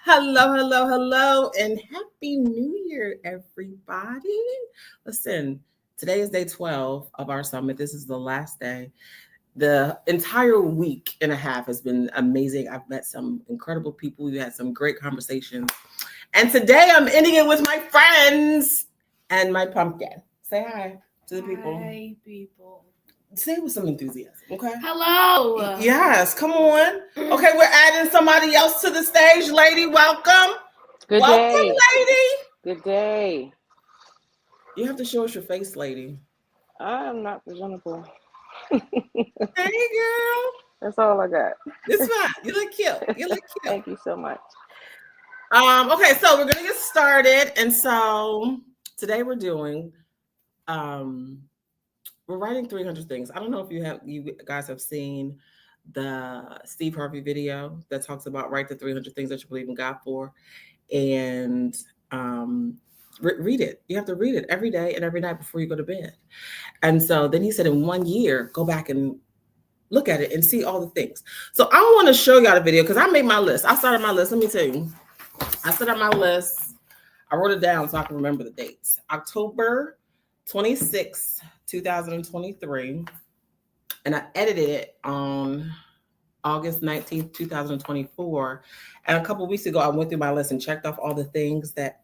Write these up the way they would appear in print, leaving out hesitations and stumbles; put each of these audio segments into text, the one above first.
Hello, hello, hello, and Happy New Year, everybody. Listen, today is day 12 of our summit. This is the last day. The entire week and a half has been amazing. I've met some incredible people. We've had some great conversations. And today I'm ending it with my friends and my pumpkin. Say hi to the people. Hi, people. Say it with some enthusiasm, okay? Hello. Yes, come on. Okay, we're adding somebody else to the stage. Lady, welcome. Good Welcome, day. lady. Good day. You have to show us your face, lady. I'm not presentable. Hey, girl. That's all I got. It's fine. You look cute. You look cute. Thank you so much. Okay, so we're gonna get started. And so today we're doing we're writing 300 things. I don't know if you guys have seen the Steve Harvey video that talks about write the 300 things that you believe in God for, and read it. You have to read it every day and every night before you go to bed. And so then he said, in 1 year, go back and look at it and see all the things. So I want to show y'all the video because I made my list. I started my list. Let me tell you, I set up my list. I wrote it down so I can remember the dates. October 26, 2023. And I edited it on August 19th, 2024. And a couple of weeks ago, I went through my list and checked off all the things that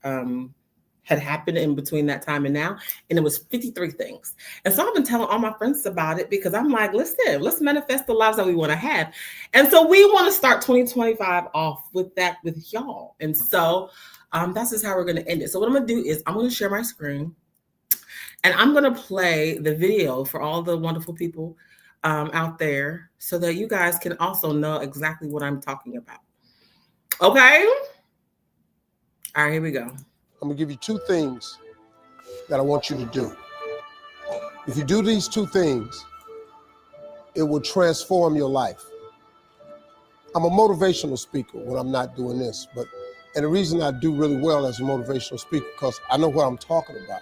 had happened in between that time and now. And it was 53 things. And so I've been telling all my friends about it because I'm like, listen, let's manifest the lives that we want to have. And so we want to start 2025 off with that with y'all. And so that's just how we're going to end it. So what I'm going to do is I'm going to share my screen and I'm going to play the video for all the wonderful people out there so that you guys can also know exactly what I'm talking about. Okay? All right, here we go. I'm gonna give you two things that I want you to do. If you do these two things, it will transform your life. I'm a motivational speaker when I'm not doing this, and the reason I do really well as a motivational speaker because I know what I'm talking about.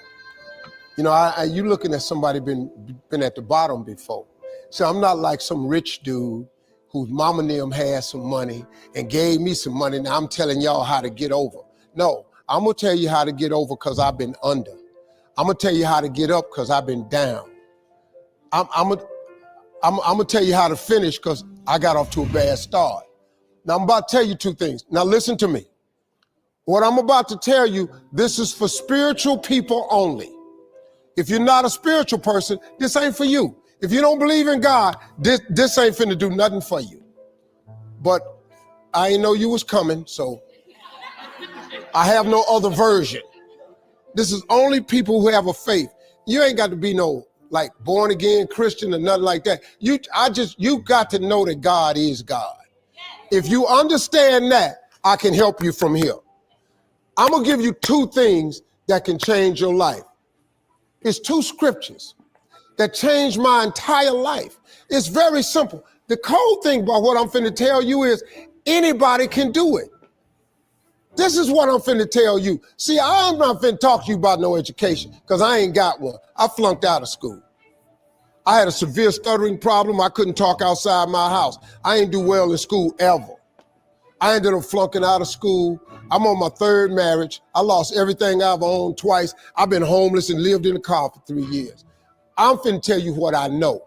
You know, you looking at somebody been at the bottom before. So I'm not like some rich dude whose mama and them had some money and gave me some money. Now I'm telling y'all how to get over. No, I'm gonna tell you how to get over because I've been under. I'm gonna tell you how to get up because I've been down. I'm gonna tell you how to finish because I got off to a bad start. Now I'm about to tell you two things. Now listen to me. What I'm about to tell you, this is for spiritual people only. If you're not a spiritual person, this ain't for you. If you don't believe in God, this ain't finna do nothing for you. But I ain't know you was coming, so I have no other version. This is only people who have a faith. You ain't got to be no like born again Christian or nothing like that. You got to know that God is God. If you understand that, I can help you from here. I'm gonna give you two things that can change your life. It's two scriptures that changed my entire life. It's very simple. The cold thing about what I'm finna tell you is anybody can do it. This is what I'm finna tell you. See, I'm not finna talk to you about no education because I ain't got one. I flunked out of school. I had a severe stuttering problem. I couldn't talk outside my house. I ain't do well in school ever. I ended up flunking out of school. I'm on my third marriage. I lost everything I've owned twice. I've been homeless and lived in a car for 3 years. I'm finna tell you what I know.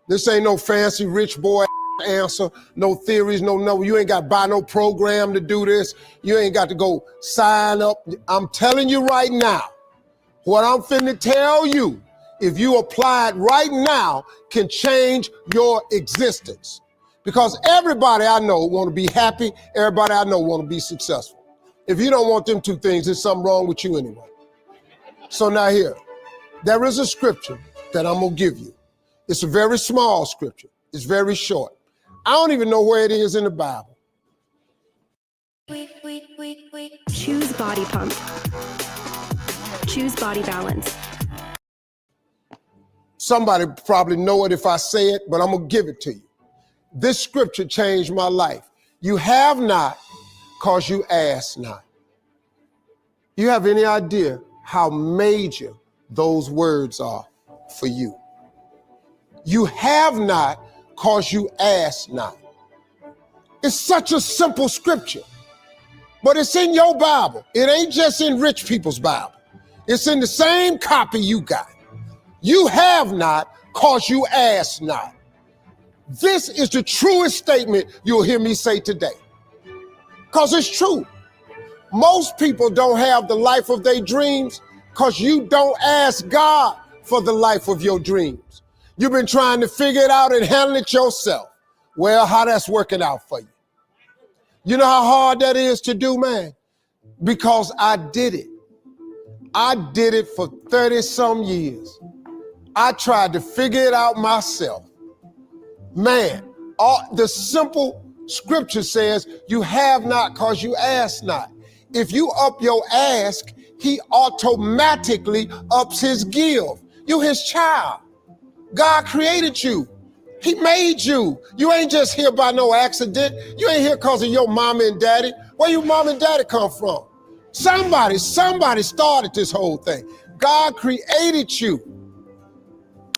This ain't no fancy rich boy answer, no theories, no, you ain't got to buy no program to do this. You ain't got to go sign up. I'm telling you right now, what I'm finna tell you, if you apply it right now, can change your existence. Because everybody I know want to be happy. Everybody I know want to be successful. If you don't want them two things, there's something wrong with you anyway. So now here, there is a scripture that I'm gonna give you. It's a very small scripture. It's very short. I don't even know where it is in the Bible. Choose body pump. Choose body balance. Somebody probably know it if I say it, but I'm gonna give it to you. This scripture changed my life. You have not because you ask not. You have any idea how major those words are for you? You have not because you ask not. It's such a simple scripture. But it's in your Bible. It ain't just in rich people's Bible. It's in the same copy you got. You have not, cause you ask not. This is the truest statement you'll hear me say today. Cause it's true. Most people don't have the life of their dreams because you don't ask God for the life of your dreams. You've been trying to figure it out and handle it yourself. Well, how that's working out for you. You know how hard that is to do, man? Because I did it. I did it for 30 some years. I tried to figure it out myself. Man, the simple scripture says you have not because you ask not. If you up your ask, he automatically ups his give. You his child. God created you. He made you. You ain't just here by no accident. You ain't here because of your mama and daddy. Where your mom and daddy come from? Somebody started this whole thing. God created you.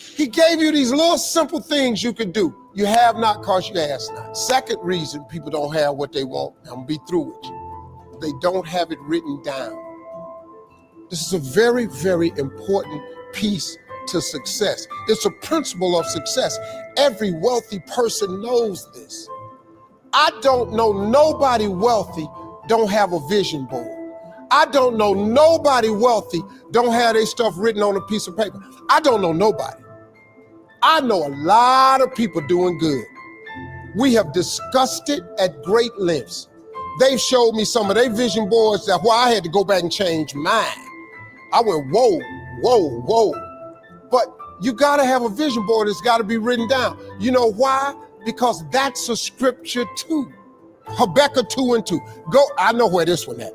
He gave you these little simple things you could do. You have not because you ask not. Second reason people don't have what they want, I'm gonna be through with you. They don't have it written down. This is a very, very important piece to success. It's a principle of success. Every wealthy person knows this. I don't know nobody wealthy don't have a vision board. I don't know nobody wealthy don't have their stuff written on a piece of paper. I don't know nobody. I know a lot of people doing good. We have discussed it at great lengths. They've showed me some of their vision boards that why I had to go back and change mine. I went, whoa, whoa, whoa. But you gotta have a vision board. It's gotta be written down. You know why? Because that's a scripture too. Habakkuk 2:2. Go, I know where this one at.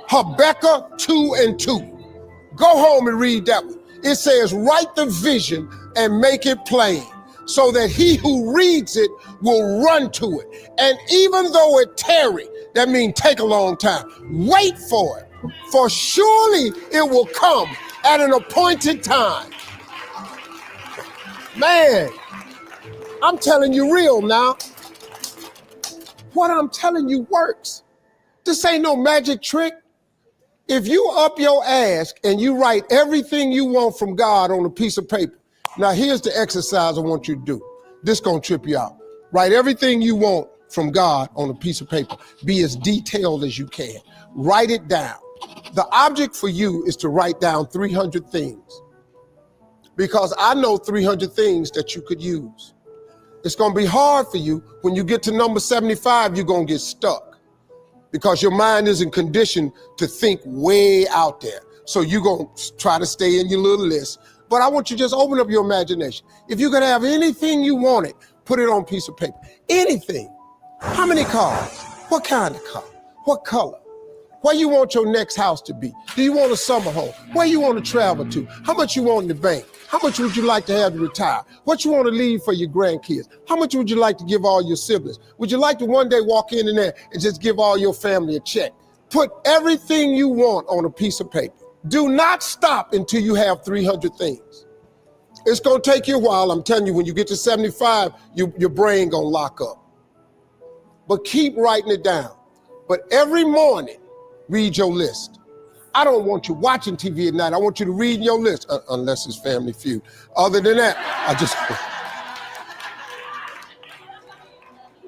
Habakkuk 2:2. Go home and read that one. It says, write the vision and make it plain so that he who reads it will run to it. And even though it tarry, that means take a long time, wait for it, for surely it will come at an appointed time. Man, I'm telling you real now. What I'm telling you works. This ain't no magic trick. If you up your ask and you write everything you want from God on a piece of paper. Now here's the exercise I want you to do. This gonna trip you out. Write everything you want from God on a piece of paper. Be as detailed as you can. Write it down. The object for you is to write down 300 things. Because I know 300 things that you could use. It's gonna be hard for you. When you get to number 75, you're gonna get stuck. Because your mind isn't conditioned to think way out there. So you're gonna try to stay in your little list. But I want you to just open up your imagination. If you could have anything you wanted, put it on a piece of paper. Anything. How many cars? What kind of car? What color? Where you want your next house to be? Do you want a summer home? Where you want to travel to? How much you want in the bank? How much would you like to have to retire? What you want to leave for your grandkids? How much would you like to give all your siblings? Would you like to one day walk in there and just give all your family a check? Put everything you want on a piece of paper. Do not stop until you have 300 things. It's gonna take you a while. I'm telling you, when you get to 75, your brain gonna lock up. But keep writing it down. But every morning, read your list. I don't want you watching TV at night. I want you to read your list, unless it's Family Feud. Other than that,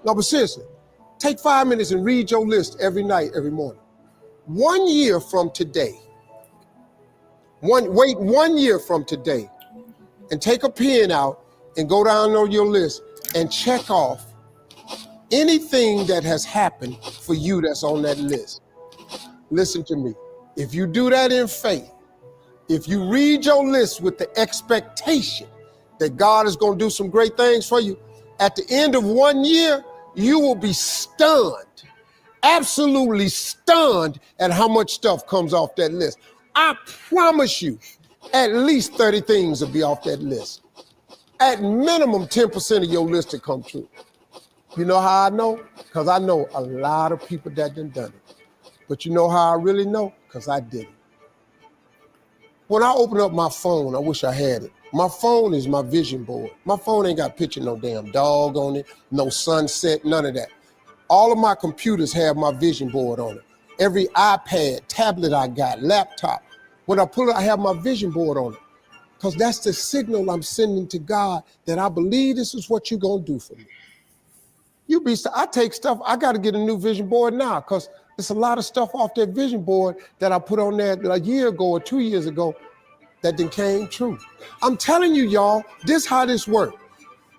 No, but seriously, take 5 minutes and read your list every night, every morning. 1 year from today, wait 1 year from today, and take a pen out and go down on your list and check off anything that has happened for you that's on that list. Listen to me. If you do that in faith, if you read your list with the expectation that God is going to do some great things for you, at the end of 1 year, you will be stunned, absolutely stunned at how much stuff comes off that list. I promise you, at least 30 things will be off that list. At minimum, 10% of your list will come true. You know how I know? Because I know a lot of people that done it. But you know how I really know? Because I did it. When I open up my phone, I wish I had it. My phone is my vision board. My phone ain't got a picture, no damn dog on it, no sunset, none of that. All of my computers have my vision board on it. every iPad, tablet I got, laptop. When I pull it, I have my vision board on it. Because that's the signal I'm sending to God that I believe this is what you're going to do for me. I take stuff, I got to get a new vision board now because there's a lot of stuff off that vision board that I put on there a year ago or 2 years ago that then came true. I'm telling you, y'all, this how this works.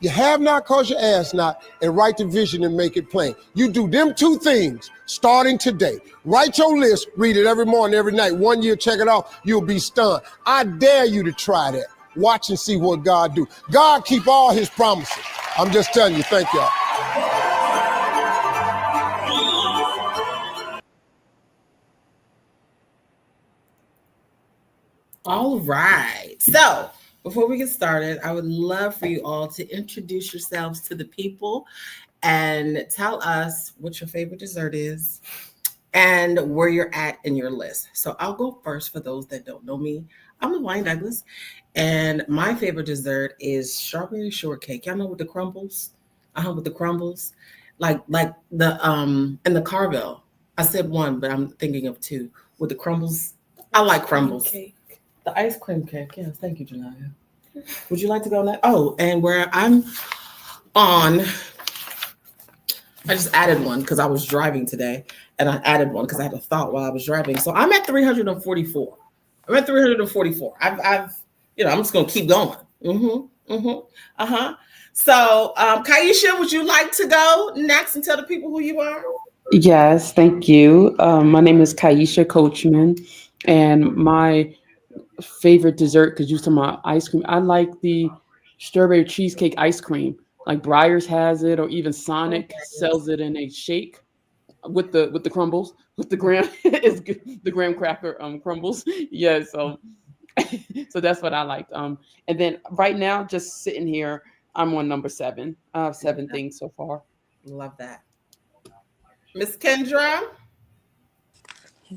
You have not cause you ask not, and write the vision and make it plain. You do them two things starting today. Write your list, read it every morning, every night. 1 year, check it off, you'll be stunned. I dare you to try that. Watch and see what God do. God keep all his promises. I'm just telling you, thank y'all. All right. So before we get started, I would love for you all to introduce yourselves to the people and tell us what your favorite dessert is and where you're at in your list. So I'll go first for those that don't know me. I'm Lawine Douglas, and my favorite dessert is strawberry shortcake. Y'all know with the crumbles? With the crumbles. Like the and the Carvel. I said one, but I'm thinking of two. With the crumbles. I like crumbles. Cake. The ice cream cake. Yes, thank you, Janaya. Would you like to go next? Oh, and where I'm on, I just added one because I was driving today, and I added one because I had a thought while I was driving. So I'm at 344. I'm at 344. I've I'm just gonna keep going. So, Kaisha, would you like to go next and tell the people who you are? Yes, thank you. My name is Kaisha Coachman, and my favorite dessert, because you talking about ice cream, I like the strawberry cheesecake ice cream. Like Breyers has it, or even Sonic sells it in a shake with the crumbles, with the graham is the graham cracker crumbles. Yes, so that's what I liked. And then right now, just sitting here, I'm on number 7. I have 7 things so far. Love that. Miss Kendra.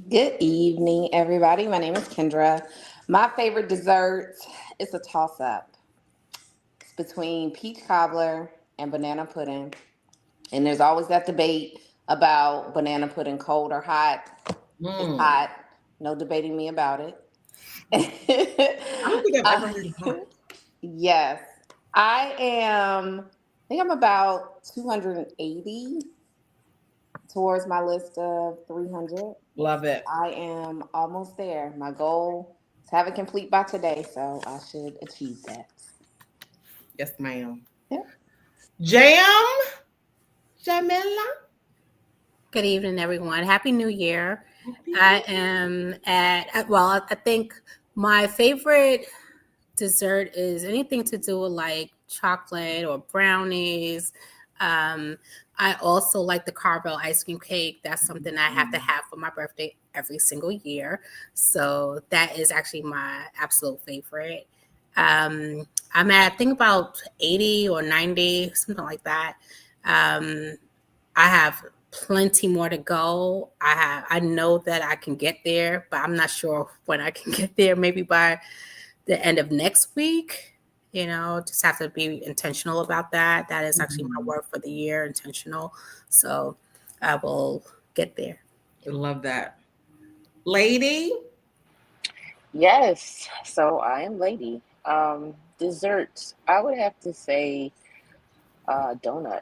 Good evening, everybody. My name is Kendra. My favorite dessert is a toss-up. It's between peach cobbler and banana pudding. And there's always that debate about banana pudding, cold or hot. It's hot. No debating me about it. I don't think I've ever heard of hot. Yes. I think I'm about 280 towards my list of 300. Love it. I am almost there. My goal is to have it complete by today, so I should achieve that. Yes, ma'am. Yep. Jamila. Good evening, everyone. Happy New Year. I am I think my favorite dessert is anything to do with like chocolate or brownies. I also like the Carvel ice cream cake. That's something I have to have for my birthday every single year. So that is actually my absolute favorite. I'm at, I think, about 80 or 90, something like that. I have plenty more to go. I know that I can get there, but I'm not sure when I can get there. Maybe by the end of next week. Just have to be intentional about that. That is actually my word for the year, intentional. So I will get there. I love that. Lady? Yes. So I am Lady. Desserts. I would have to say donut.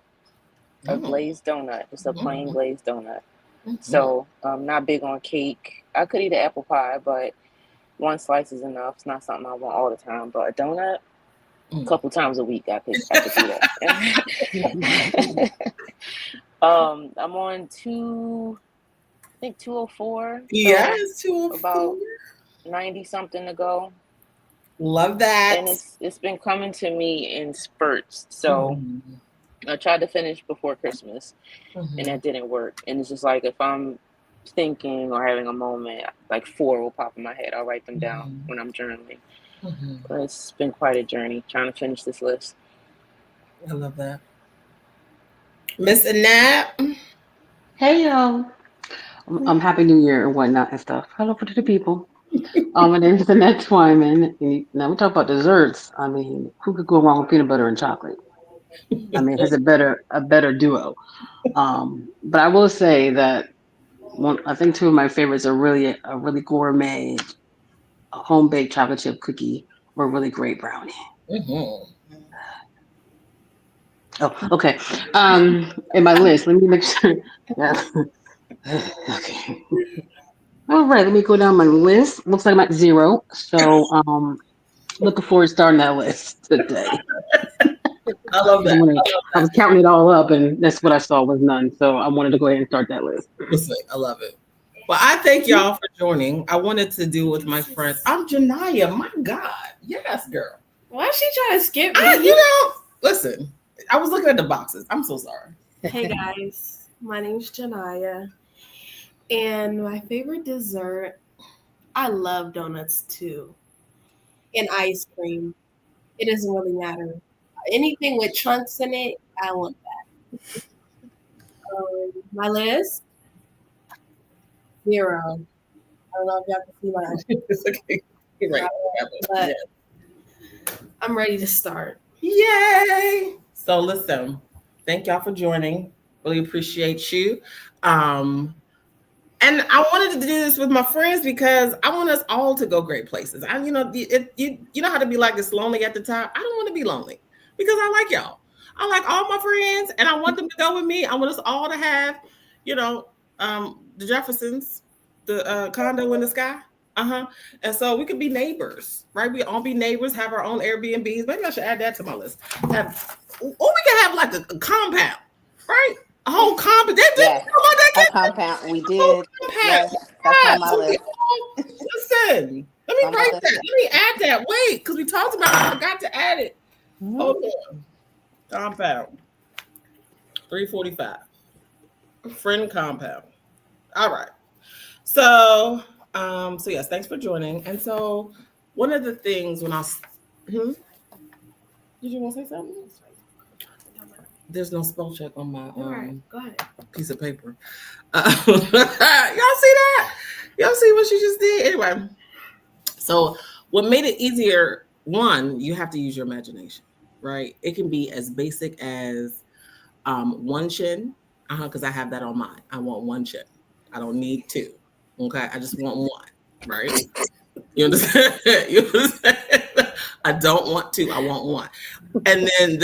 A glazed donut. It's a plain glazed donut. So I'm not big on cake. I could eat an apple pie, but one slice is enough. It's not something I want all the time. But a donut, a couple times a week, I could do that. I'm on 204. So Yes, 204. about 90 something to go. Love that. And it's been coming to me in spurts. So I tried to finish before Christmas, and that didn't work. And it's just like if I'm thinking or having a moment, like 4 will pop in my head. I'll write them down when I'm journaling. But it's been quite a journey trying to finish this list. I love that. Miss Annette. Hey y'all. I'm Happy New Year and whatnot and stuff. Hello to the people. My name is Annette Twyman. And now we talk about desserts. I mean, who could go wrong with peanut butter and chocolate? I mean, it's a better duo. But I will say that I think two of my favorites are really a really gourmet home baked chocolate chip cookie or a really great brownie. Mm-hmm. Oh, okay. In my list, let me make sure. Yeah. Okay. All right, let me go down my list. Looks like I'm at 0. So looking forward to starting that list today. I love that. I was counting it all up and that's what I saw was none. So I wanted to go ahead and start that list. Listen, I love it. Well, I thank y'all for joining. I wanted to do with my friends. I'm Janaya. My God. Yes, girl. Why is she trying to skip me? Listen, I was looking at the boxes. I'm so sorry. Hey guys, my name's Janaya, and my favorite dessert, I love donuts too, and ice cream. It doesn't really matter. Anything with chunks in it, I want that. My list, 0. I don't know if y'all can see mine, It's okay. You're right. but I'm ready to start. Yay! So listen, thank y'all for joining. Really appreciate you. And I wanted to do this with my friends because I want us all to go great places. You know how to be like this lonely at the top. I don't want to be lonely because I like y'all. I like all my friends, and I want them to go with me. I want us all to have, the Jeffersons, the condo in the sky. And so we could be neighbors, right? We all be neighbors, have our own Airbnbs. Maybe I should add that to my list. Or we can have like a compound, right? A whole compound. Yes, a compound. We did. Yes, that's on my list. Listen, let me write that. Let me add that. Wait, because we talked about it. I forgot to add it. Hold on. Compound. 345. Friend compound. All right. So yes, thanks for joining. And so one of the things when I did you want to say something? There's no spell check on my All right, go ahead. piece of paper. Y'all see that? Y'all see what she just did? Anyway, so what made it easier? One, you have to use your imagination, right? It can be as basic as one chin, because I have that on mine. I want one chin. I don't need 2. Okay, I just want 1, right? You understand? You understand? I don't want 2. I want 1. And then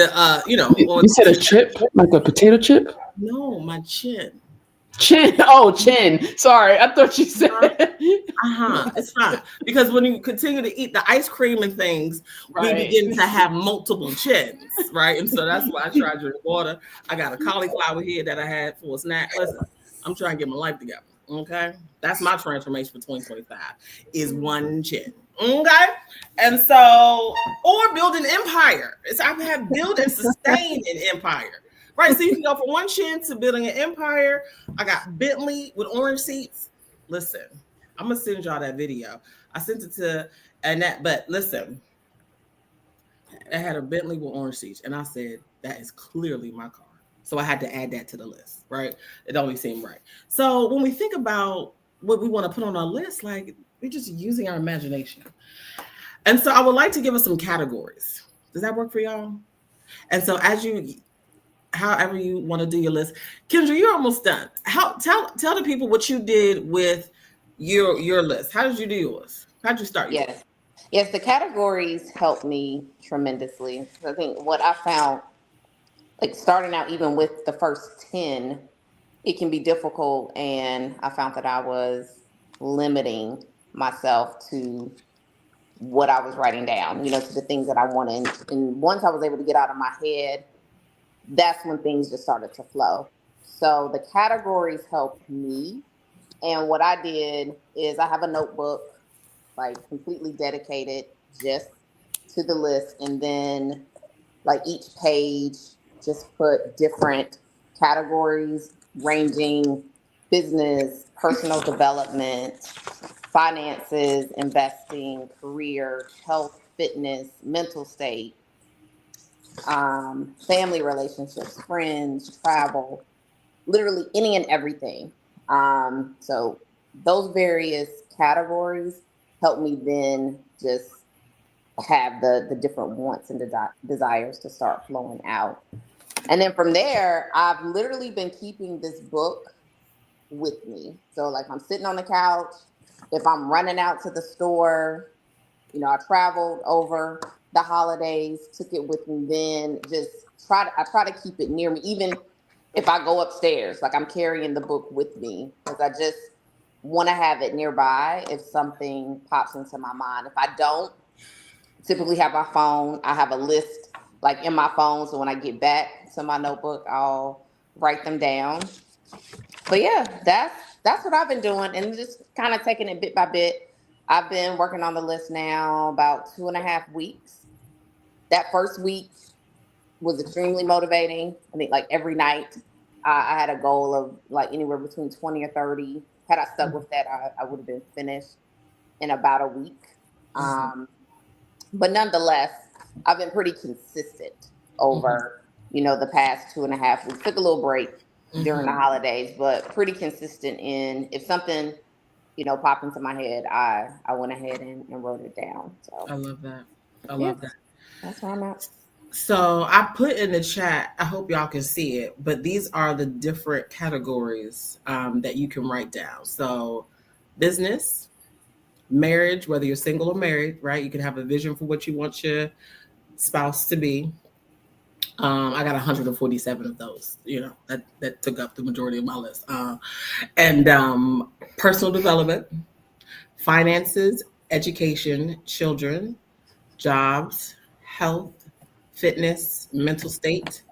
You said a chip, like a potato chip? No, my chin. Chin. Oh, chin. Sorry, I thought you said. It's fine because when you continue to eat the ice cream and things, we begin to have multiple chins, right? And so that's why I try to drink water. I got a cauliflower here that I had for a snack. Listen, I'm trying to get my life together. Okay, that's my transformation for 2025 is 1 chin. Okay, and so or build an empire. It's I have build and sustain an empire. Right, so you can go from 1 chin to building an empire. I got Bentley with orange seats. Listen, I'm gonna send y'all that video. I sent it to Annette, but listen, I had a Bentley with orange seats, and I said that is clearly my car. So I had to add that to the list, right? It only seemed right. So when we think about what we want to put on our list, like we're just using our imagination. And so I would like to give us some categories. Does that work for y'all? And so however you want to do your list. Kendra, you're almost done. Tell the people what you did with your list. How did you do yours? How did you start yours? Yes, the categories helped me tremendously. I think what I found, like starting out even with the first 10, it can be difficult, and I found that I was limiting myself to what I was writing down, to the things that I wanted. And once I was able to get out of my head, that's when things just started to flow. So the categories helped me. And what I did is I have a notebook, like completely dedicated just to the list. And then like each page, just put different categories ranging business, personal development, finances, investing, career, health, fitness, mental state, family relationships, friends, travel, literally any and everything. So those various categories help me then just have the different wants and desires to start flowing out. And then from there, I've literally been keeping this book with me. So like I'm sitting on the couch, if I'm running out to the store, I traveled over the holidays, took it with me. Then I try to keep it near me, even if I go upstairs. Like I'm carrying the book with me because I just want to have it nearby if something pops into my mind. If I don't, typically have my phone. I have a list like in my phone, so when I get back to my notebook, I'll write them down. But yeah, that's what I've been doing, and just kind of taking it bit by bit. I've been working on the list now about 2.5 weeks. That first week was extremely motivating. I think like every night, I had a goal of like anywhere between 20 or 30. Had I stuck with that, I would have been finished in about a week. Um, but nonetheless, I've been pretty consistent over, the past 2.5 weeks. Took a little break during the holidays, but pretty consistent in if something, popped into my head, I went ahead and wrote it down. So I love that. I love that. That's where I'm at. So I put in the chat, I hope y'all can see it, but these are the different categories that you can write down. So business, marriage, whether you're single or married, right? You can have a vision for what you want your spouse to be. I got 147 of those, that took up the majority of my list. And personal development, finances, education, children, jobs, health, fitness, mental state.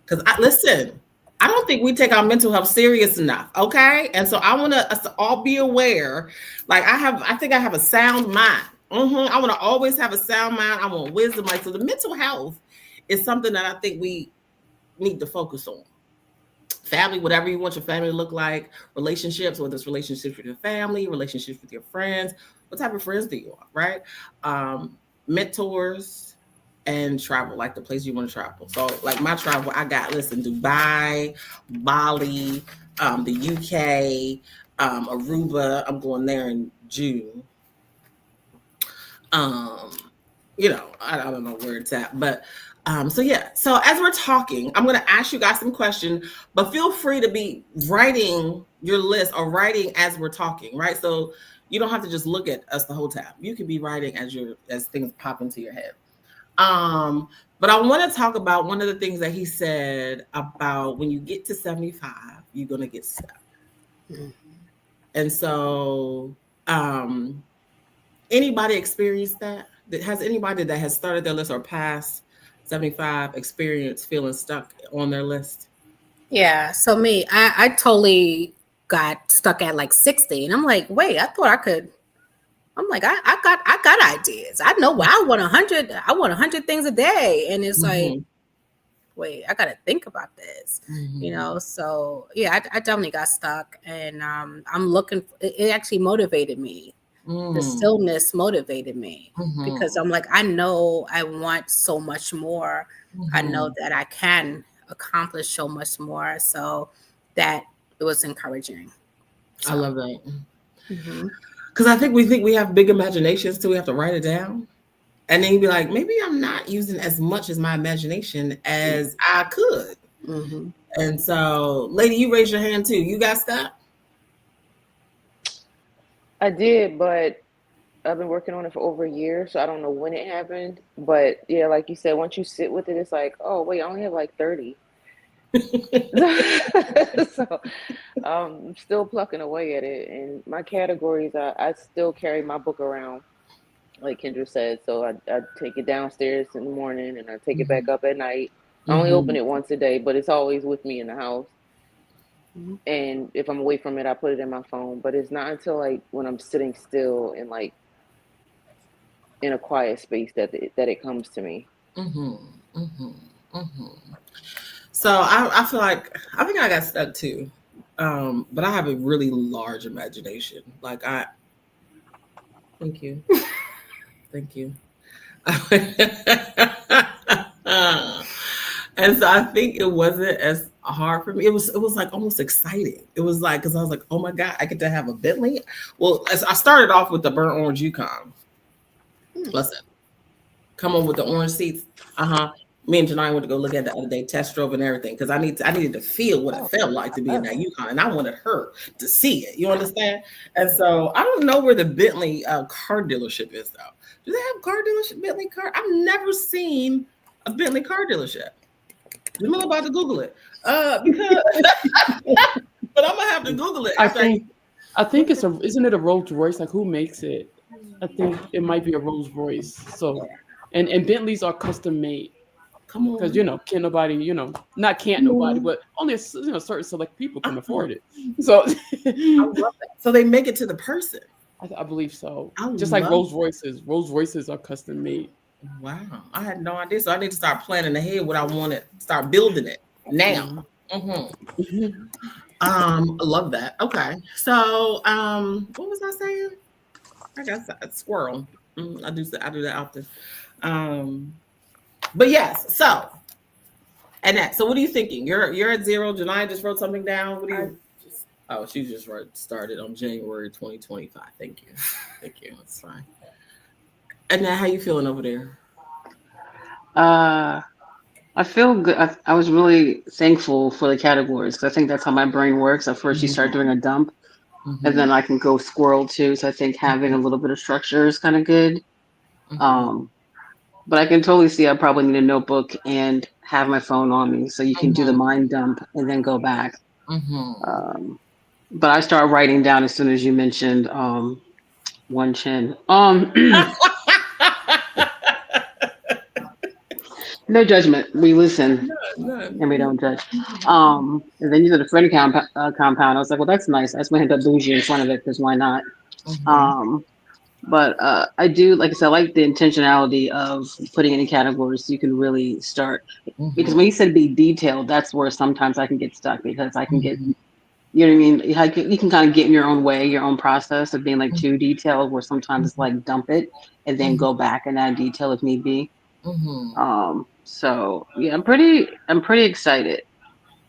Because listen, I don't think we take our mental health serious enough. Okay. And so I want us to all be aware. Like I think I have a sound mind. I want to always have a sound mind. I want wisdom. Like, so the mental health is something that I think we need to focus on. Family, whatever you want your family to look like, relationships, whether it's relationships with your family, relationships with your friends, what type of friends do you want, right? Mentors, and travel, like the place you want to travel. So like my travel, I got, listen, Dubai, Bali, the UK, Aruba. I'm going there in June. I don't know where it's at, but so yeah. So as we're talking, I'm gonna ask you guys some questions, but feel free to be writing your list or writing as we're talking, right? So you don't have to just look at us the whole time. You can be writing as things pop into your head. But I want to talk about one of the things that he said about when you get to 75, you're going to get stuck. And so, anybody experienced that? Has anybody that has started their list or past 75 experienced feeling stuck on their list? Yeah. So me, I totally got stuck at like 60, and I'm like, wait, I thought I could. I'm like, I got ideas. I know I want 100. I want 100 things a day, and it's like, wait, I got to think about this, So yeah, I definitely got stuck, and I'm looking. It actually motivated me. The stillness motivated me because I'm like, I know I want so much more. I know that I can accomplish so much more. So that it was encouraging. So. I love that. Because I think we have big imaginations too. We have to write it down. And then you'd be like, maybe I'm not using as much as my imagination as I could. And so, lady, you raised your hand too. You got stuck? I did, but I've been working on it for over a year, so I don't know when it happened. But yeah, like you said, once you sit with it, it's like, oh, wait, I only have like 30. So I'm still plucking away at it. And my categories, I still carry my book around, like Kendra said. So I take it downstairs in the morning and I take it back up at night. I only open it once a day, but it's always with me in the house. And if I'm away from it, I put it in my phone. But it's not until like when I'm sitting still and like in a quiet space that it comes to me. So I feel like I think I got stuck too, but I have a really large imagination. Like thank you, thank you. And so I think it wasn't as hard for me. It was like almost exciting. It was like, because I was like, oh my God, I get to have a Bentley. Well, as I started off with the burnt orange Yukon. Listen, come on with the orange seats. Me and Janai went to go look at the other day, test drove and everything, because I needed to feel what it felt like to be in that Yukon, and I wanted her to see it. You understand? And so I don't know where the Bentley car dealership is though. Do they have car dealership Bentley car? I've never seen a Bentley car dealership. I'm about to Google it because, but I'm gonna have to Google it. I think isn't it a Rolls Royce? Like who makes it? I think it might be a Rolls Royce. So, and Bentleys are custom made. Come on, because can't nobody, not can't nobody, but only certain select people can afford it. So, I love that. So they make it to the person. I believe so. Just like Rolls Royces. Rolls Royces are custom made. Wow, I had no idea. So I need to start planning ahead what I want to start building it now. I love that. Okay, so what was I saying? I got a squirrel. I do that often. But yes, so Annette. So what are you thinking? You're at 0. Janai just wrote something down. What do you? Oh, she just started on January 2025. Thank you. That's fine. And now, how you feeling over there? I feel good. I was really thankful for the categories because I think that's how my brain works. At first, you start doing a dump, and then I can go squirrel too. So I think having a little bit of structure is kind of good. But I can totally see I probably need a notebook and have my phone on me so you can do the mind dump and then go back. But I start writing down as soon as you mentioned one chin. No judgment. We listen and we don't judge. And then you said a friend compound. I was like, well, that's nice. I just went ahead and put bougie in front of it because why not? But I do, like I said, I like the intentionality of putting any categories so you can really start. Because when you said be detailed, that's where sometimes I can get stuck because I can get, you know what I mean? You can kind of get in your own way, your own process of being like too detailed, where sometimes it's like dump it and then go back and add detail if need be. So yeah, I'm pretty excited.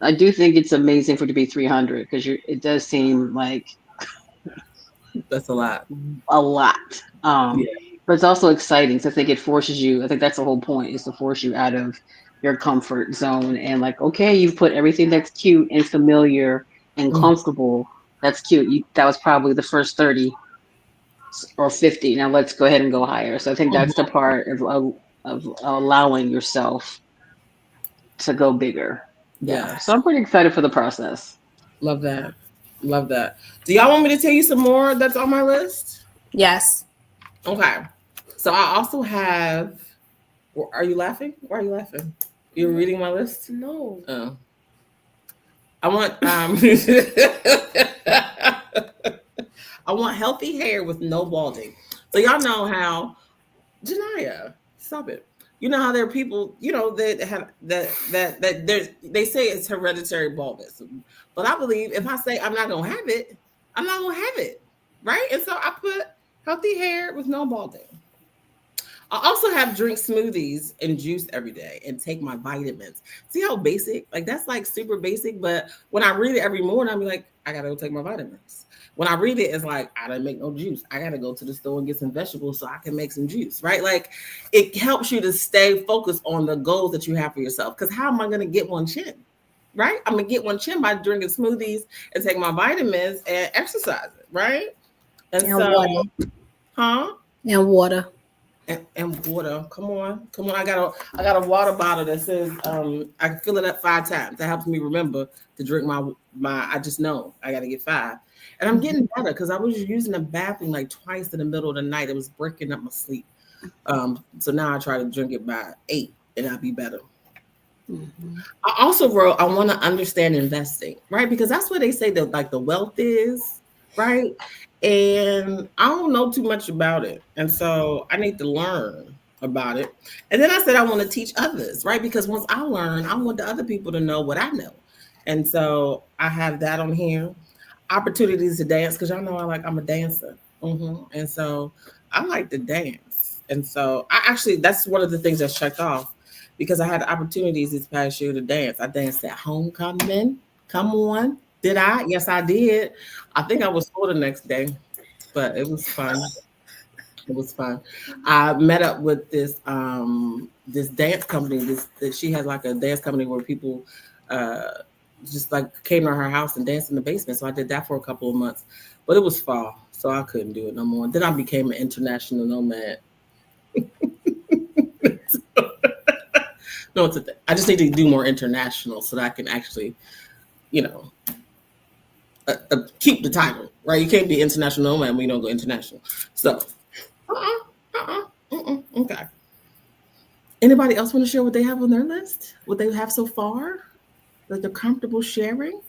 I do think it's amazing for it to be 300 because it does seem like that's a lot. But it's also exciting. So I think it forces you. I think that's the whole point is to force you out of your comfort zone and like, okay, you've put everything that's cute and familiar and comfortable. That's cute. That was probably the first 30 or 50. Now let's go ahead and go higher. So I think that's the part of allowing yourself to go bigger. Yeah. So I'm pretty excited for the process. Love that. Do y'all want me to tell you some more that's on my list? Yes. Okay. So I also have. Are you laughing? Why are you laughing? You're reading my list? No. Oh. I want I want healthy hair with no balding. So y'all know how Janaya, stop it. You know how there are people, that have that they say it's hereditary baldness. But I believe if I say I'm not gonna have it, I'm not gonna have it. Right? And so I put healthy hair with no balding. I also have drink smoothies and juice every day and take my vitamins. See how basic? Like that's like super basic, but when I read it every morning, I'm like, I gotta go take my vitamins. When I read it, it's like, I didn't make no juice. I gotta go to the store and get some vegetables so I can make some juice, right? Like it helps you to stay focused on the goals that you have for yourself. Because how am I gonna get one chin? Right? I'm gonna get one chin by drinking smoothies and take my vitamins and exercising, right? And so water. And water. And water. Come on. I got a water bottle that says I can fill it up 5 times. That helps me remember to drink my I just know I gotta get 5. And I'm getting better because I was using the bathroom like twice in the middle of the night. It was breaking up my sleep. So now I try to drink it by 8 and I'll be better. I also wrote I want to understand investing, right? Because that's where they say that like the wealth is, right? And I don't know too much about it. And so I need to learn about it. And then I said I want to teach others, right? Because once I learn, I want the other people to know what I know. And so I have that on here. Opportunities to dance, because y'all know I'm a dancer. And so I like to dance. And so that's one of the things that's checked off because I had opportunities this past year to dance. I danced at homecoming. Come on. Did I? Yes, I did. I think I was sore the next day, but it was fun. I met up with this this dance company. That she had like a dance company where people just like came to her house and danced in the basement. So I did that for a couple of months, but it was fall, so I couldn't do it no more. Then I became an international nomad. No, I just need to do more international so that I can actually, you know, keep the title, right? You can't be international nomad when you don't go international. So, okay. Anybody else want to share what they have on their list? What they have so far that they're comfortable sharing?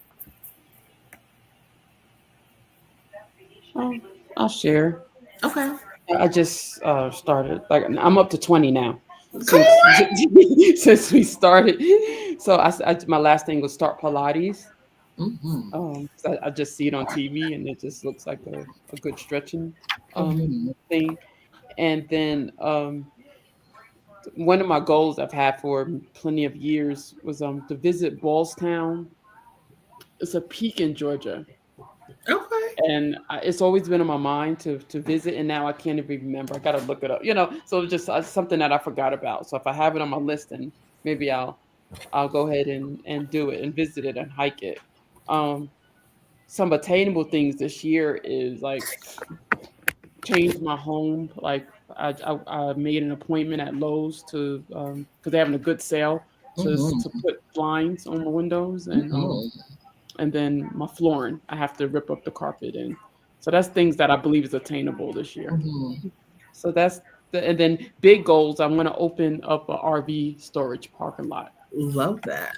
I'll share. Okay. I just started. Like I'm up to 20 now Come since on. since we started. So my last thing was start Pilates. Mm-hmm. 'Cause I just see it on TV and it just looks like a good stretching Mm-hmm. thing. And then one of my goals I've had for plenty of years was to visit Ballstown. It's a peak in Georgia. Okay. And it's always been on my mind to visit, and now I can't even remember. I gotta look it up, So it's just something that I forgot about. So if I have it on my list, then maybe I'll go ahead and do it and visit it and hike it. Um, some attainable things this year is like change my home. Like I made an appointment at Lowe's to because they're having a good sale to Mm-hmm. put blinds on the windows Mm-hmm. and then my flooring. I have to rip up the carpet and so that's things that I believe is attainable this year. Mm-hmm. So and then big goals. I'm going to open up a RV storage parking lot. Love that.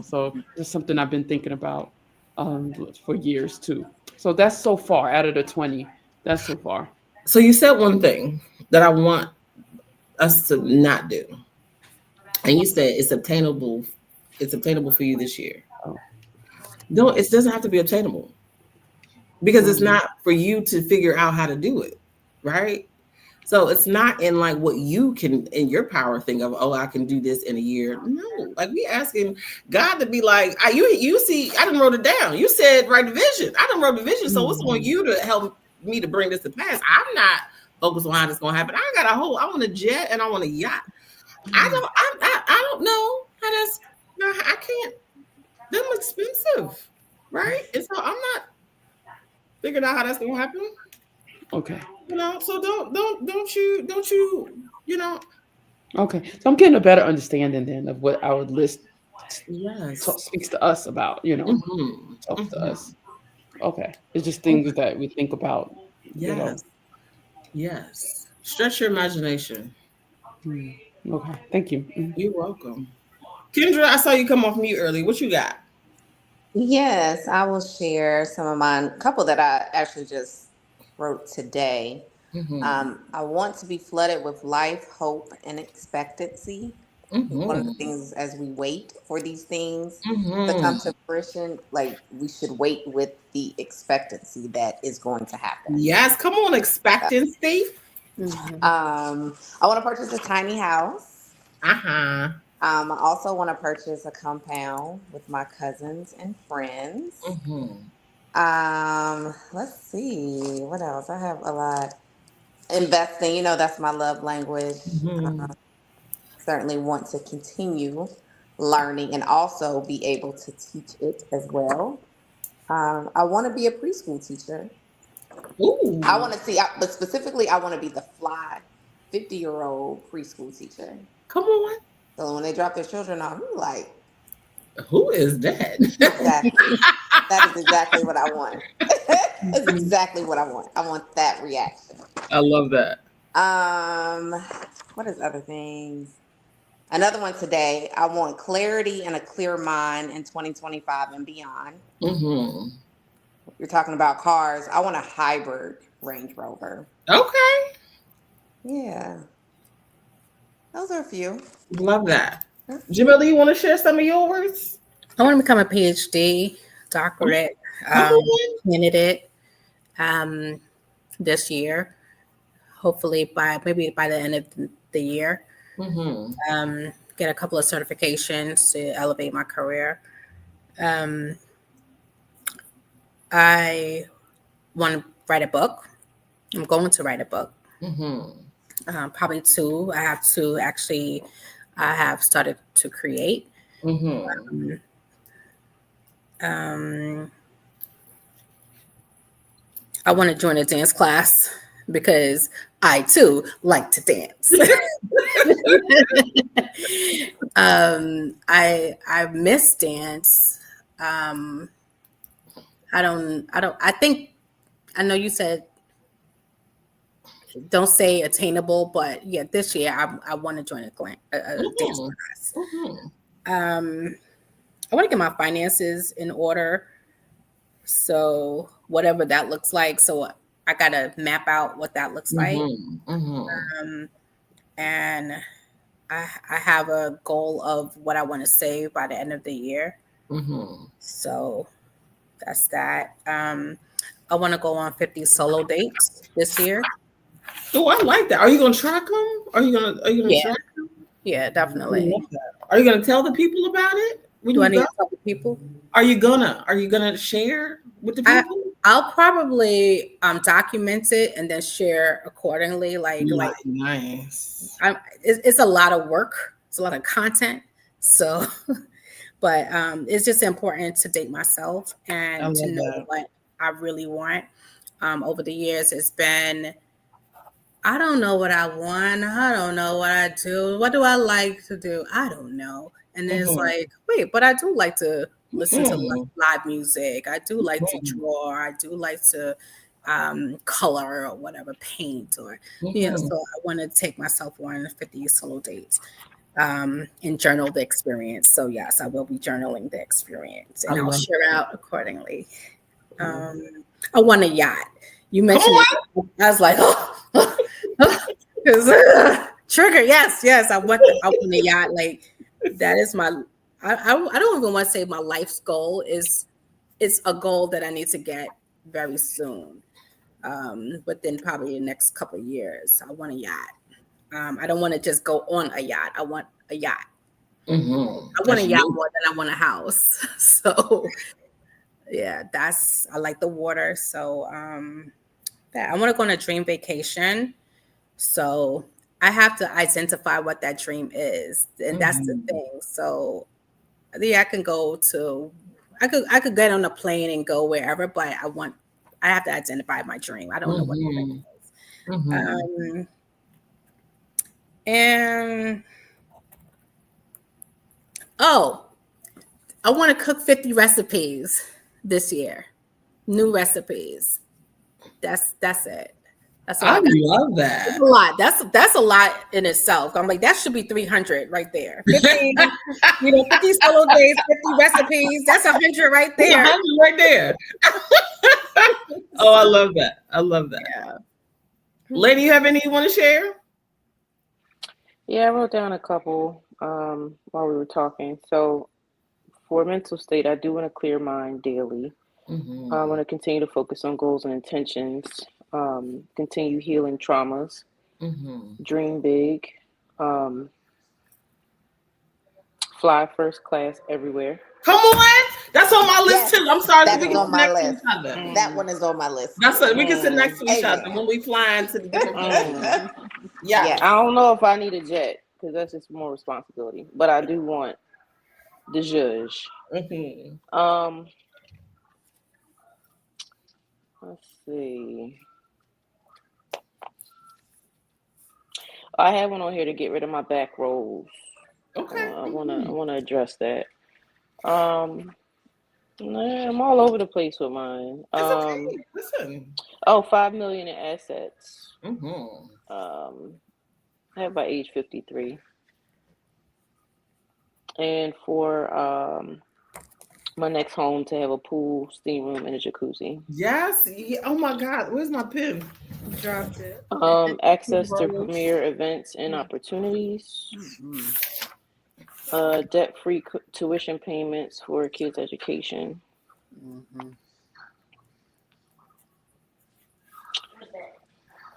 So it's something I've been thinking about for years too. So that's so far out of the 20. That's so far. So you said one thing that I want us to not do, and you said it's obtainable. It's obtainable for you this year. Oh, No, it doesn't have to be obtainable because it's mhm. not for you to figure out how to do it, right? So it's not in like what you can in your power think of. Oh, I can do this in a year. No, like we asking God to be like, you see, I didn't wrote it down. You said write the vision. I didn't wrote the vision, so it's on you to help me to bring this to pass. I'm not focused on how this gonna happen. I got a whole. I want a jet and I want a yacht. I don't know how that's. I can't. Them expensive, right? And so I'm not figuring out how that's gonna happen. Okay. So don't you Okay. So I'm getting a better understanding then of what our list yes. speaks to us about, Mm-hmm. talks to Mm-hmm. us. Okay. It's just things Okay. that we think about, you know. Yes. Yes. Stretch your imagination. Mm. Okay. Thank you. You're welcome. Kendra, I saw you come off mute early. What you got? Yes, I will share some of mine. A couple that I actually just wrote today. Mm-hmm. I want to be flooded with life, hope, and expectancy. One of the Mm-hmm. things as we wait for these things to come Mm-hmm. to fruition, like we should wait with the expectancy that is going to happen. Yes. Come on, expectancy. Mhm. I want to purchase a tiny house. Uh-huh. I also want to purchase a compound with my cousins and friends. Mm-hmm. Let's see what else. I have a lot. Investing, that's my love language. Mm-hmm. Certainly want to continue learning and also be able to teach it as well. I want to be a preschool teacher. I Ooh. want to see, but specifically, I want to be the fly 50-year-old preschool teacher. Come on. So when they drop their children off, I'm like, Who is that? exactly. That is exactly what I want. That's exactly what I want. I want that reaction. I love that. Um, what is other things? Another one today. I want clarity and a clear mind in 2025 and beyond. Mm-hmm. You're talking about cars. I want a hybrid Range Rover. Okay. Yeah, those are a few. Love that. Jamila, you want to share some of yours? I want to become a PhD doctorate Come on. candidate this year. Hopefully maybe by the end of the year. Mm-hmm. Get a couple of certifications to elevate my career. Um, I want to write a book. I'm going to write a book. Mm-hmm. Probably two. I have two actually. I have started to create. Mm-hmm. Um, I want to join a dance class because I too like to dance. I miss dance. Um, I think I know you said don't say attainable, but yeah, this year I want to join a dance Mm-hmm. class. Mm-hmm. I want to get my finances in order. So whatever that looks like. So I gotta map out what that looks like. Mm-hmm. Mm-hmm. Um, and I have a goal of what I want to save by the end of the year. Mm-hmm. So that's that. I want to go on 50 solo dates this year. Oh, I like that. Are you gonna track them? Are you gonna Yeah, track? yeah, I love definitely. that. Are you gonna tell the people about it when Do I you need go? to tell the people? Are you gonna share with the I people? I'll probably document it and then share accordingly. Nice. It's a lot of work. It's a lot of content. So, but it's just important to date myself I and to love know that. what I really want. Over the years, it's been I don't know what I want. I don't know what I do. What do I like to do? I don't know. And then it's Mm-hmm. like, wait, but I do like to listen to Mm-hmm. live music. I do like to draw. I do like to color or whatever, paint or, Mm-hmm. so I want to take myself on 50 solo dates and journal the experience. So, yes, I will be journaling the experience I and I'll love share that. out accordingly. Mhm. I want a yacht. You Come mentioned it. on. I was like, oh, trigger. Yes, yes. I want a yacht. Like that is my. I don't even want to say my life's goal is. It's a goal that I need to get very soon. Within probably the next couple of years. I want a yacht. I don't want to just go on a yacht. I want a yacht. Mm-hmm. I want a That's yacht you. more than I want a house. So yeah, I like the water. So that I want to go on a dream vacation. So I have to identify what that dream is. And that's the Mm-hmm. thing. So yeah, I could get on a plane and go wherever, but I have to identify my dream. I don't know what the dream Mm-hmm. is. Mm-hmm. And oh, I want to cook 50 recipes this year. New recipes. That's it. That's all I I got. love It's that. a lot. That's a lot in itself. I'm like, that should be 300 right there. 50, 50 solo days, 50 recipes. That's 100 right That's there. 100 right there. Oh, I So love that. I love that. yeah. Lady, you have any you want to share? Yeah, I wrote down a couple while we were talking. So for mental state, I do want to clear mind daily. I Mm-hmm. want to continue to focus on goals and intentions, continue healing traumas, Mm-hmm. dream big, um, fly first class everywhere. Come on. That's on my list Yes, too. I'm sorry, so that we is can on sit my next to list. each other. That Mm, one is on my list. That's it. We can sit next mm, to each other Amen. when we fly into the different places. mm. Yes. I Yes. don't know if I need a jet because that's just more responsibility, but I do want the zhuzh. Mm-hmm. Um, let's see. I have one on here to get rid of my back rolls. Okay. I wanna address that. Um, nah, I'm all over the place with mine. It's okay. Listen. Oh, 5 million in assets. Mm-hmm. I have by age 53, and for my next home to have a pool, steam room, and a jacuzzi. Yes. Yeah. Oh my God. Where's my pen? Dropped it. Access to premier events and opportunities. Debt-free tuition payments for kids' education.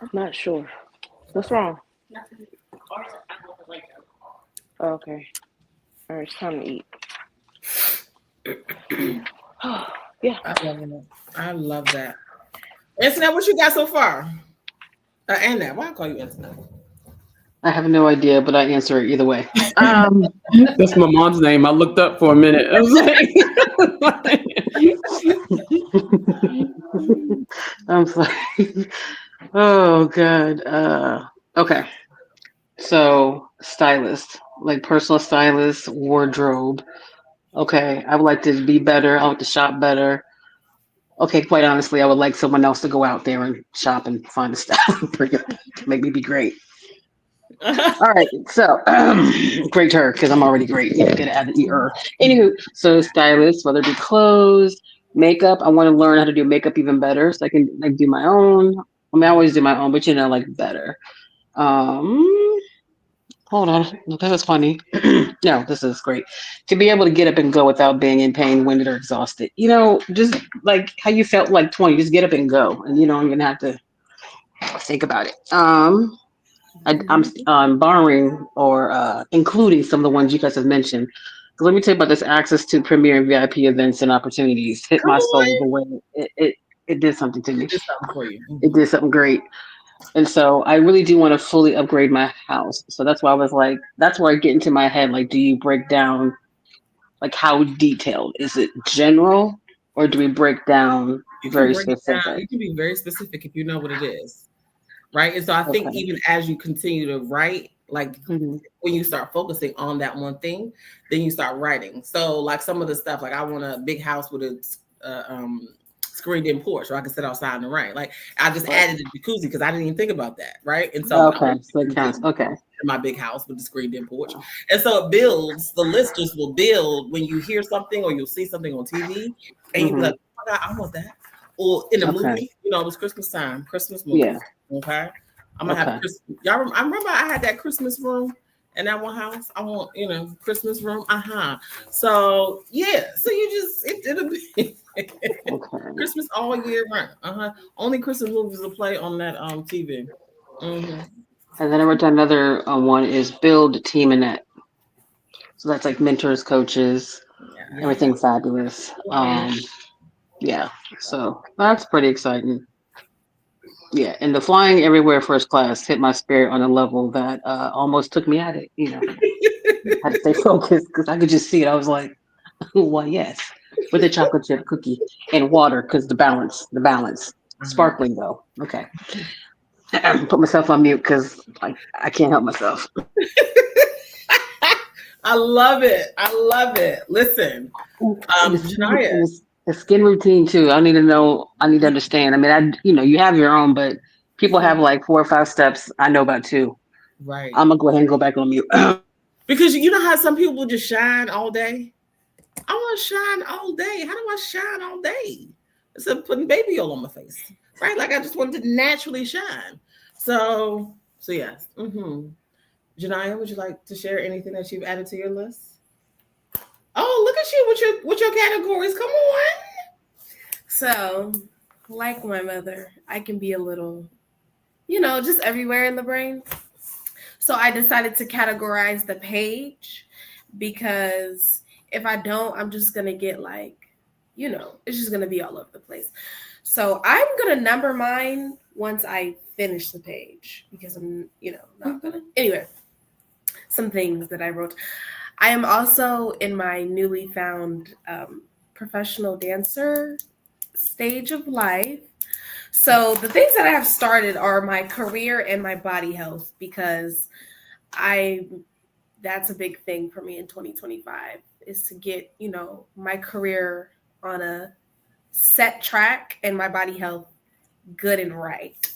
I'm not sure. What's wrong? Okay. All right, it's time to eat. Yeah. I love it. I love that. Antoinette, what you got so far? Annette. Why I call you Antoinette? I have no idea, but I answer it either way. That's my mom's name. I looked up for a minute. I was like, I'm sorry. Oh God. Okay. So stylist, like personal stylist, wardrobe. Okay. I would like to be better. I would like to shop better. Okay, quite honestly, I would like someone else to go out there and shop and find the stuff to make me be great. All right, so great her because I'm already great. You get to add the er. Anywho, so stylist, whether it be clothes, makeup. I want to learn how to do makeup even better, so I can like do my own. I mean, I always do my own, but like better. Um, Hold on, this is funny. No, this is great. To be able to get up and go without being in pain, winded, or exhausted. Just like how you felt like 20, just get up and go, and you don't even have to think about it. I'm borrowing or including some of the ones you guys have mentioned. 'Cause let me tell you about this access to premier and VIP events and opportunities. Hit Come my soul on. the way it did something to me. It did something for you. It did something great. And so I really do want to fully upgrade my house. So that's why I was like, that's where I get into my head. Like, do you break down, like, how detailed? Is it general or do we break down You can very break it down. specific? You can be very specific if you know what it is. Right. And so I think Okay. even as you continue to write, like Hmm. when you start focusing on that one thing, then you start writing. So like some of the stuff, like I want a big house with a screened in porch where I can sit outside in the rain. Like I just Right. added a jacuzzi because I didn't even think about that. Right. And so, but I Okay. want So a it counts. jacuzzi Okay. in my big house with the screened in porch. And so it builds, the list just will build when you hear something or you'll see something on TV and you'll be Hmm. like, oh my God, I want that. Or in a Okay. movie, it was Christmas time, Christmas Yeah. movies. Okay. I'm gonna have Okay. I remember I had that Christmas room in that one house. I want, Christmas room. So yeah. So you just it'll be Okay. Christmas all year round. Only Christmas movies will play on that TV. Mm-hmm. And then I wrote down another one is build team and net. So that's like mentors, coaches, Yes. everything fabulous. Yeah. So that's pretty exciting. Yeah, and the flying everywhere first class hit my spirit on a level that almost took me at it. Had to stay focused because I could just see it. I was like, well, yes, with a chocolate chip cookie and water because the balance. Sparkling though. Okay. Put myself on mute because I can't help myself. I love it. I love it. Listen, And Janaya. the skin routine too. I need to know. I need to understand. I mean, you have your own, but people have like 4 or 5 steps. I know about 2. Right. I'm gonna go ahead and go back on mute. Because you know how some people just shine all day? I want to shine all day. How do I shine all day? It's like putting baby oil on my face, right? Like I just wanted to naturally shine. So yes. Janaya, would you like to share anything that you've added to your list? Oh, look at you with your categories. Come on. So, like my mother, I can be a little, just everywhere in the brain. So I decided to categorize the page because if I don't, I'm just going to get it's just going to be all over the place. So I'm going to number mine once I finish the page because I'm, not going to. Anyway, some things that I wrote. I am also in my newly found professional dancer stage of life. So the things that I have started are my career and my body health because that's a big thing for me in 2025 is to get, my career on a set track and my body health good and right.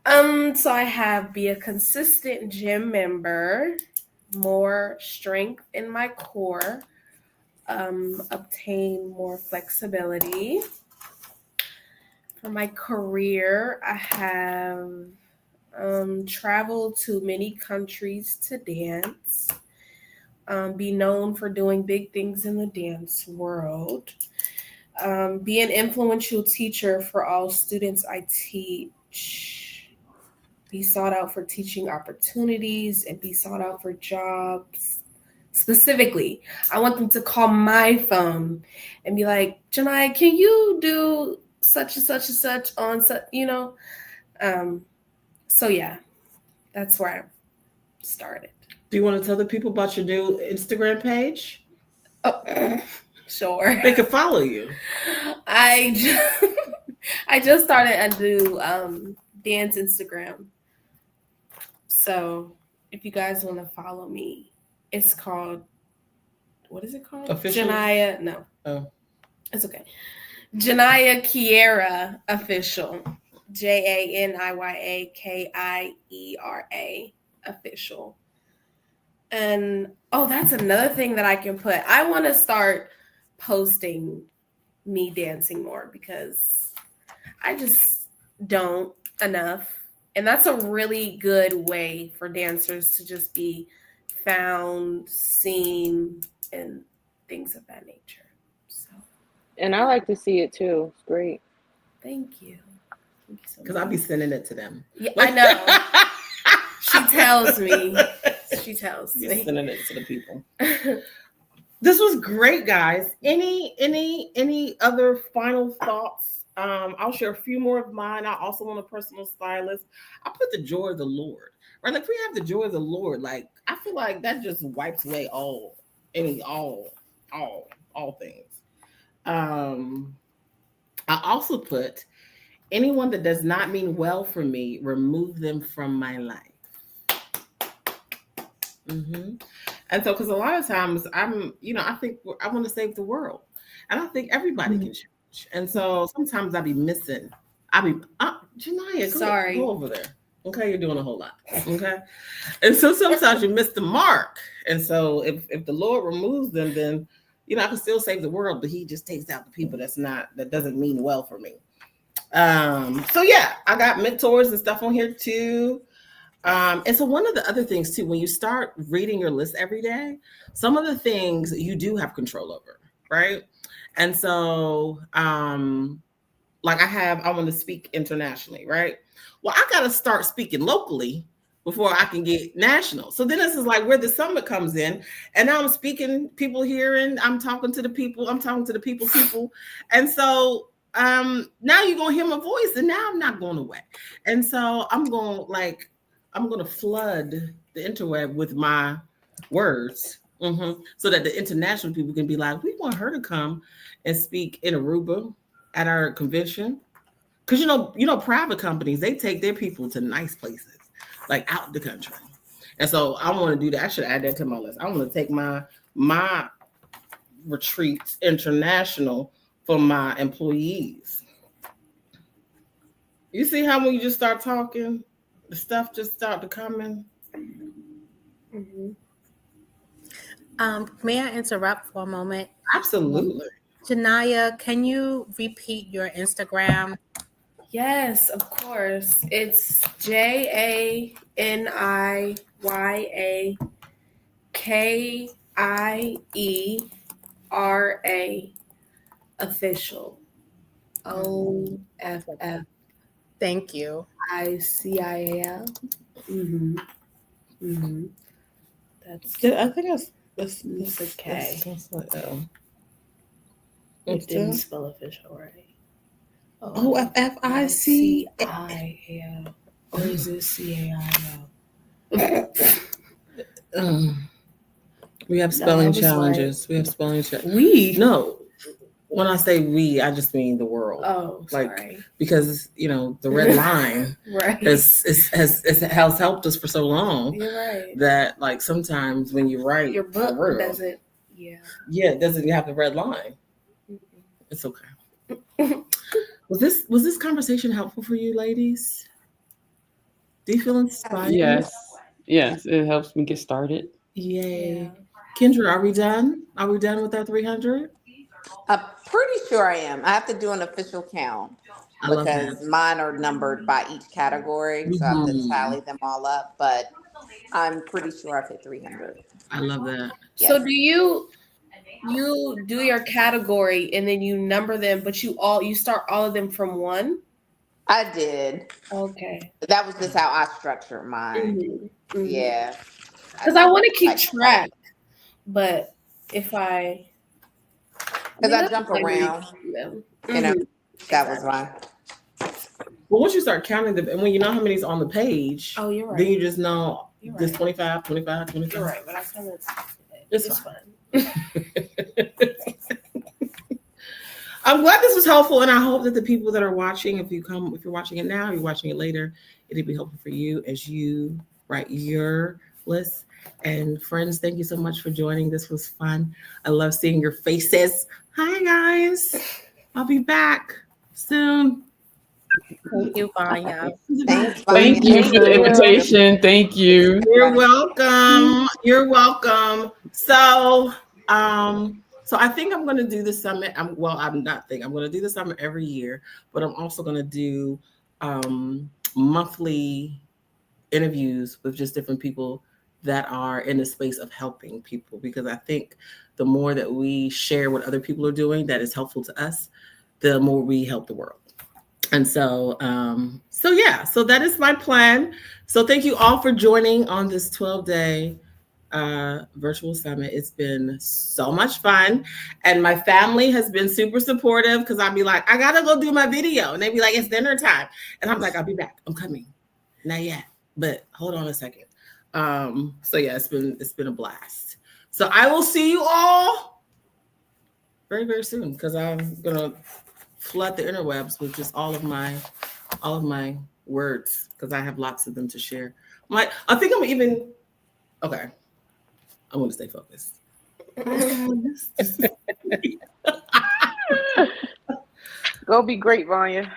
So I have be a consistent gym member, more strength in my core, obtain more flexibility. For my career, I have traveled to many countries to dance, be known for doing big things in the dance world, be an influential teacher for all students I teach, be sought out for teaching opportunities, and be sought out for jobs. Specifically, I want them to call my phone and be like, Janai, can you do such and such and such on such, So yeah, that's where started. Do you want to tell the people about your new Instagram page? Oh, sure. They can follow you. I just started a new dance Instagram. So if you guys want to follow me, it's called, what is it called? Official? Janaya. No. Oh. It's okay. Janaya Kiera Official. JANIYAKIERA Official. And that's another thing that I can put. I want to start posting me dancing more because I just don't enough. And that's a really good way for dancers to just be found, seen, and things of that nature. So, And I like to see it too. It's great. thank you. Thank you so much. Because I'll be sending it to them. Yeah, I know. She tells me. She tells me. Sending it to the people. This was great, guys. Any other final thoughts? I'll share a few more of mine. I also want a personal stylist. I put the joy of the Lord. Right? Like, if we have the joy of the Lord, like, I feel like that just wipes away all things. I also put anyone that does not mean well for me, remove them from my life. Mm-hmm. And so, because a lot of times I think I want to save the world, and I think everybody can change. And so sometimes I'll be missing. Janaya, Sorry. go over there. Okay, you're doing a whole lot. Okay, and so sometimes you miss the mark. And so if the Lord removes them, then I can still save the world, but He just takes out the people that doesn't mean well for me. So yeah, I got mentors and stuff on here too. And so one of the other things too, when you start reading your list every day, some of the things you do have control over, right? And so, like I want to speak internationally, right? Well, I got to start speaking locally before I can get national. So then this is like where the summit comes in, and now I'm speaking people here, and I'm talking to the people, people. And so now you're going to hear my voice, and now I'm not going away. And so I'm going to flood the interweb with my words, so that the international people can be like, we want her to come and speak in Aruba at our convention. Because private companies, they take their people to nice places, like out the country. And so I want to do that. I should add that to my list. I want to take my retreats international for my employees. You see how when you just start talking, the stuff just start to come in. Mm-hmm. May I interrupt for a moment? Absolutely. Janaya, can you repeat your Instagram? Yes, of course. It's JANIYAKIERA Official. OFF. Thank you. ICIAL. That's. I think that's a K. That's like, It didn't spell official right. OFFICIAL. Or is it CAIL? We have spelling challenges. We have spelling challenges. No. When I say we, I just mean the world. Oh, sorry. Because the red line right. has helped us for so long. You're right. That like sometimes when you write your book doesn't. Yeah. Yeah, it doesn't have the red line. Mm-hmm. It's okay. Was this conversation helpful for you, ladies? Do you feel inspired? Yes, it helps me get started. Yay. Yeah. Kendra, are we done? Are we done with our 300? I'm pretty sure I am. I have to do an official count because mine are numbered by each category. So I have to tally them all up. But I'm pretty sure I've hit 300. I love that. Yes. So do you do your category and then you number them, but you start all of them from one? I did. Okay. That was just how I structured mine. Mm-hmm. Yeah. Because I want to keep track. But if I... Because I jump around. That was mine. Well, once you start counting them, and when you know how many's on the page, oh, you're right. Then you just know You're Just right. 25, 25, 25. You're right, but I kind of It's fun. I'm glad this was helpful, and I hope that the people that are watching, if you're watching it now, you're watching it later, it'll be helpful for you as you write your list. And friends, thank you so much for joining. This was fun. I love seeing your faces. Hi guys. I'll be back soon. Thank you, Vanya. Thanks, Thank Vanya. you Thank for the you. invitation. Thank you. You're welcome. You're welcome. So I think I'm going to do the summit. I'm not think I'm going to do the summit every year, but I'm also going to do monthly interviews with just different people that are in the space of helping people, because I think the more that we share what other people are doing that is helpful to us, the more we help the world. And so that is my plan. So thank you all for joining on this 12-day virtual summit. It's been so much fun. And my family has been super supportive, because I'll be like, I gotta go do my video. And they'd be like, it's dinner time. And I'm like, I'll be back. I'm coming. Not yet, but hold on a second. It's been a blast. So I will see you all very, very soon, because I'm gonna flood the interwebs with just all of my words, because I have lots of them to share. I think I'm even okay. I'm gonna stay focused. Go be great, Vanya.